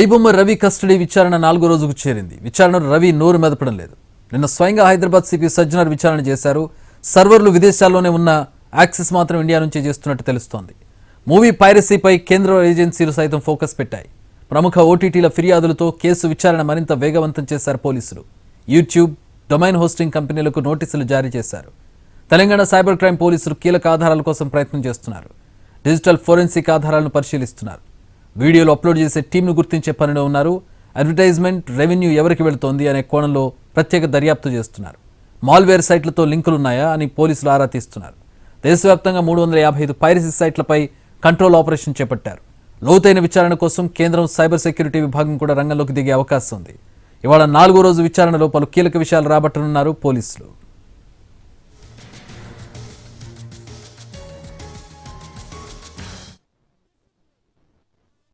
IBomma Ravi custody విచారణ 4వ రోజుకు చేరింది. విచారణలో రవి నోరు మెదపడం లేదు. నిన్న స్వయంగా హైదరాబాద్ సిపి సజ్జనర్ విచారణ చేశారు. సర్వర్లు విదేశాల్లోనే ఉన్న యాక్సెస్ మాత్రం ఇండియా నుంచే చేస్తున్నట్టు తెలుస్తోంది. మూవీ పైరసీపై కేంద్ర ఏజెన్సీలు సైతం ఫోకస్ పెట్టాయి. ప్రముఖ ఓటీటీల ఫిర్యాదులతో కేసు విచారణ మరింత వేగవంతం చేశారు పోలీసులు. యూట్యూబ్, డొమైన్ హోస్టింగ్ కంపెనీలకు నోటీసులు జారీ చేశారు. తెలంగాణ సైబర్ క్రైమ్ పోలీసులు కీలక ఆధారాల కోసం ప్రయత్నం చేస్తున్నారు. డిజిటల్ ఫోరెన్సిక్ ఆధారాలను పరిశీలిస్తున్నారు. వీడియోలు అప్లోడ్ చేసే టీంను గుర్తించే పనిలో ఉన్నారు. అడ్వర్టైజ్మెంట్ రెవెన్యూ ఎవరికి వెళుతోంది అనే కోణంలో ప్రత్యేక దర్యాప్తు చేస్తున్నారు. మాల్వేర్ సైట్లతో లింకులున్నాయా అని పోలీసులు ఆరా తీస్తున్నారు. దేశవ్యాప్తంగా 355 పైరసీ సైట్లపై కంట్రోల్ ఆపరేషన్ చేపట్టారు. లోతైన విచారణ కోసం కేంద్రం సైబర్ సెక్యూరిటీ విభాగం కూడా రంగంలోకి దిగే అవకాశం ఉంది. ఇవాళ 4వ రోజు విచారణలో పలు కీలక విషయాలు రాబట్టనున్నారు పోలీసులు.